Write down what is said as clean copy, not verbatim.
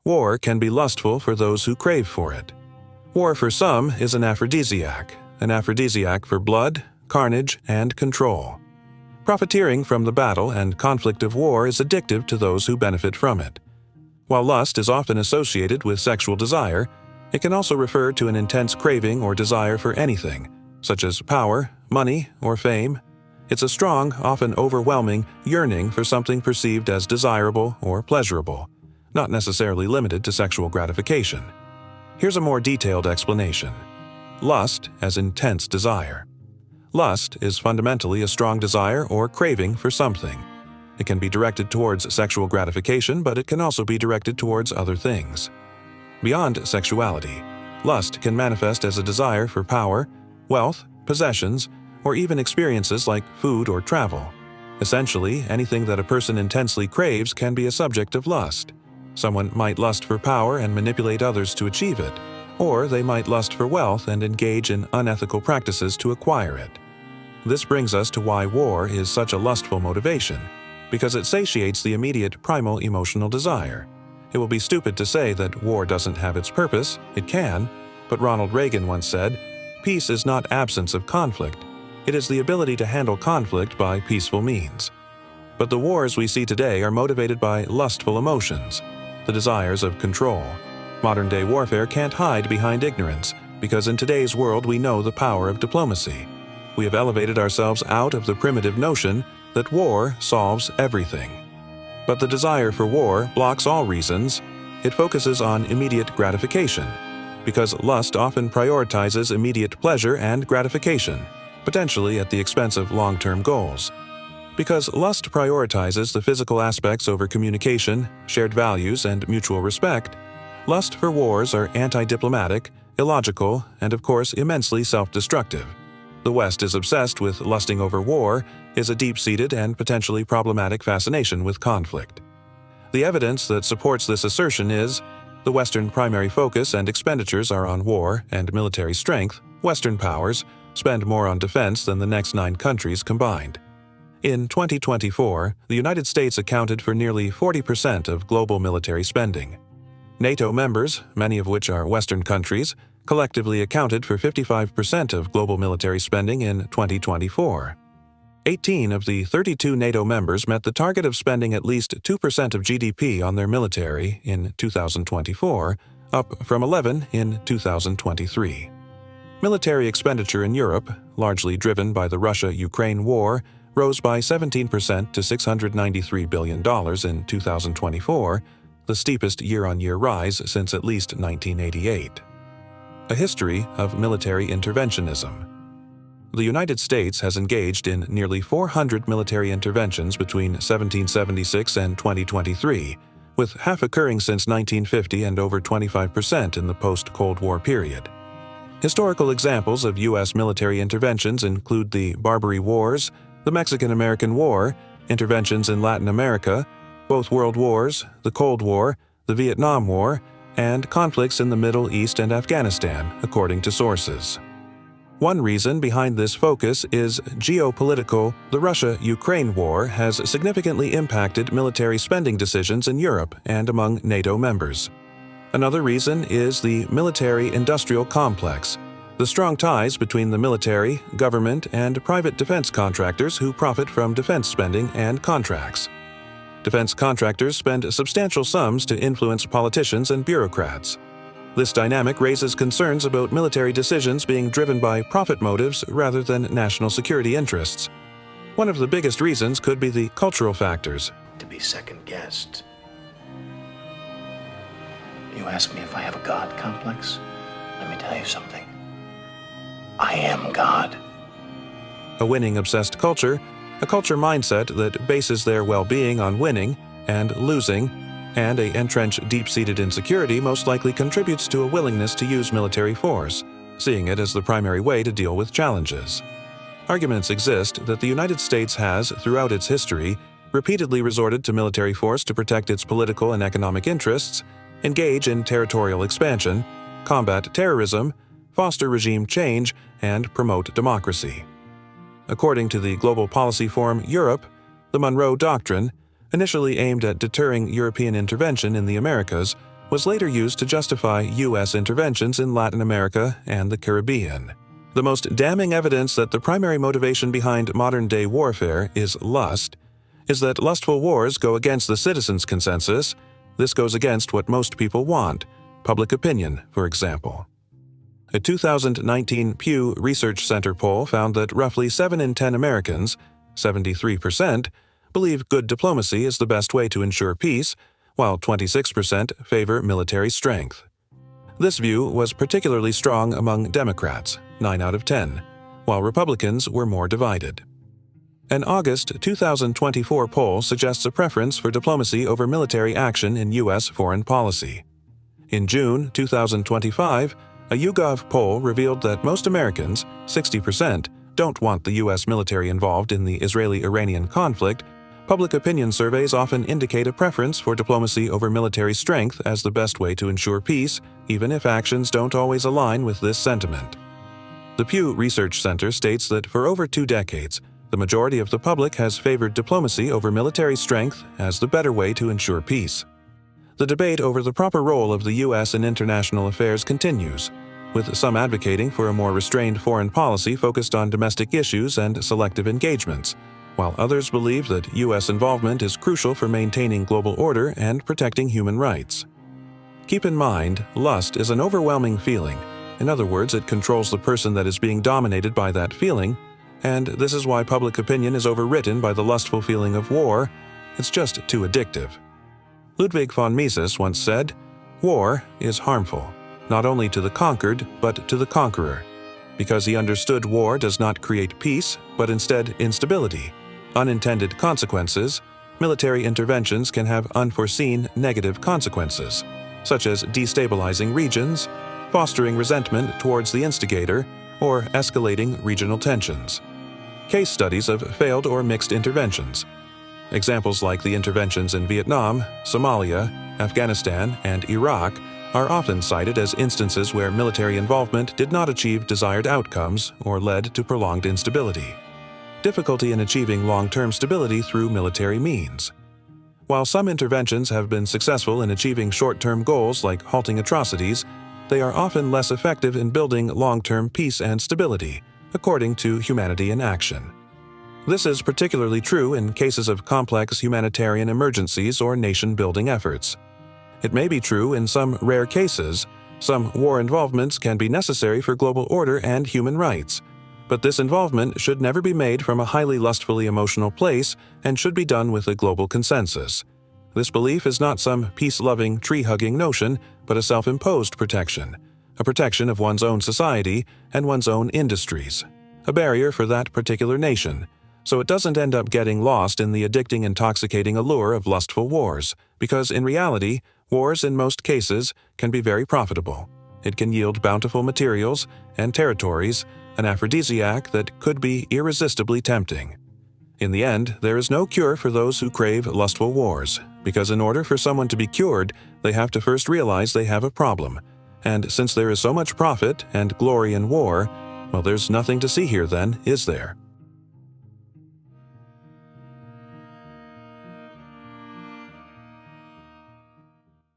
War can be lustful for those who crave for it. War for some is an aphrodisiac for blood, carnage, and control. Profiteering from the battle and conflict of war is addictive to those who benefit from it. While lust is often associated with sexual desire, it can also refer to an intense craving or desire for anything, such as power, money, or fame. It's a strong, often overwhelming, yearning for something perceived as desirable or pleasurable, not necessarily limited to sexual gratification. Here's a more detailed explanation. Lust as intense desire. Lust is fundamentally a strong desire or craving for something. It can be directed towards sexual gratification, but it can also be directed towards other things. Beyond sexuality, lust can manifest as a desire for power, wealth, possessions, or even experiences like food or travel. Essentially, anything that a person intensely craves can be a subject of lust. Someone might lust for power and manipulate others to achieve it, or they might lust for wealth and engage in unethical practices to acquire it. This brings us to why war is such a lustful motivation, because it satiates the immediate primal emotional desire. It will be stupid to say that war doesn't have its purpose. It can, but Ronald Reagan once said, "Peace is not absence of conflict. It is the ability to handle conflict by peaceful means." But the wars we see today are motivated by lustful emotions, the desires of control. Modern-day warfare can't hide behind ignorance, because in today's world we know the power of diplomacy. We have elevated ourselves out of the primitive notion that war solves everything. But the desire for war blocks all reasons. It focuses on immediate gratification, because lust often prioritizes immediate pleasure and gratification, potentially at the expense of long-term goals. Because lust prioritizes the physical aspects over communication, shared values, and mutual respect, lust for wars are anti-diplomatic, illogical, and of course immensely self-destructive. The West is obsessed with lusting over war, is a deep-seated and potentially problematic fascination with conflict. The evidence that supports this assertion is the Western primary focus and expenditures are on war and military strength. Western powers spend more on defense than the next 9 countries combined. In 2024, the United States accounted for nearly 40% of global military spending. NATO members, many of which are Western countries, collectively accounted for 55% of global military spending in 2024. 18 of the 32 NATO members met the target of spending at least 2% of GDP on their military in 2024, up from 11 in 2023. Military expenditure in Europe, largely driven by the Russia-Ukraine war, rose by 17% to $693 billion in 2024, the steepest year-on-year rise since at least 1988. A history of military interventionism. The United States has engaged in nearly 400 military interventions between 1776 and 2023, with half occurring since 1950 and over 25% in the post-Cold War period. Historical examples of U.S. military interventions include the Barbary Wars, the Mexican-American War, interventions in Latin America, both World Wars, the Cold War, the Vietnam War, and conflicts in the Middle East and Afghanistan, according to sources. One reason behind this focus is geopolitical. The Russia-Ukraine war has significantly impacted military spending decisions in Europe and among NATO members. Another reason is the military-industrial complex, the strong ties between the military, government, and private defense contractors who profit from defense spending and contracts. Defense contractors spend substantial sums to influence politicians and bureaucrats. This dynamic raises concerns about military decisions being driven by profit motives rather than national security interests. One of the biggest reasons could be the cultural factors. To be second-guessed. You ask me if I have a God complex? Let me tell you something. I am God. A winning-obsessed culture, a culture mindset that bases their well-being on winning and losing, and an entrenched deep-seated insecurity most likely contributes to a willingness to use military force, seeing it as the primary way to deal with challenges. Arguments exist that the United States has, throughout its history, repeatedly resorted to military force to protect its political and economic interests, engage in territorial expansion, combat terrorism, foster regime change, and promote democracy. According to the global policy forum Europe, the Monroe Doctrine, initially aimed at deterring European intervention in the Americas, was later used to justify U.S. interventions in Latin America and the Caribbean. The most damning evidence that the primary motivation behind modern-day warfare is lust is that lustful wars go against the citizens' consensus. This goes against what most people want, public opinion, for example. A 2019 Pew Research Center poll found that roughly 7 in 10 Americans, 73%, believe good diplomacy is the best way to ensure peace, while 26% favor military strength. This view was particularly strong among Democrats, 9 out of 10, while Republicans were more divided. An August 2024 poll suggests a preference for diplomacy over military action in U.S. foreign policy. In June 2025, a YouGov poll revealed that most Americans, 60%, don't want the U.S. military involved in the Israeli-Iranian conflict. Public opinion surveys often indicate a preference for diplomacy over military strength as the best way to ensure peace, even if actions don't always align with this sentiment. The Pew Research Center states that for over 2 decades, the majority of the public has favored diplomacy over military strength as the better way to ensure peace. The debate over the proper role of the U.S. in international affairs continues, with some advocating for a more restrained foreign policy focused on domestic issues and selective engagements, while others believe that U.S. involvement is crucial for maintaining global order and protecting human rights. Keep in mind, lust is an overwhelming feeling. In other words, it controls the person that is being dominated by that feeling, and this is why public opinion is overwritten by the lustful feeling of war. It's just too addictive. Ludwig von Mises once said, "War is harmful, not only to the conquered, but to the conqueror," because he understood war does not create peace, but instead instability, unintended consequences. Military interventions can have unforeseen negative consequences, such as destabilizing regions, fostering resentment towards the instigator, or escalating regional tensions. Case studies of failed or mixed interventions. Examples like the interventions in Vietnam, Somalia, Afghanistan, and Iraq are often cited as instances where military involvement did not achieve desired outcomes or led to prolonged instability. Difficulty in achieving long-term stability through military means. While some interventions have been successful in achieving short-term goals like halting atrocities, they are often less effective in building long-term peace and stability, according to Humanity in Action. This is particularly true in cases of complex humanitarian emergencies or nation-building efforts. It may be true in some rare cases. Some war involvements can be necessary for global order and human rights, but this involvement should never be made from a highly lustfully emotional place and should be done with a global consensus. This belief is not some peace-loving, tree-hugging notion, but a self-imposed protection, a protection of one's own society and one's own industries, a barrier for that particular nation, so it doesn't end up getting lost in the addicting, intoxicating allure of lustful wars, because in reality, wars in most cases can be very profitable. It can yield bountiful materials and territories, an aphrodisiac that could be irresistibly tempting. In the end, there is no cure for those who crave lustful wars, because in order for someone to be cured, they have to first realize they have a problem. And since there is so much profit and glory in war, well, there's nothing to see here then, is there?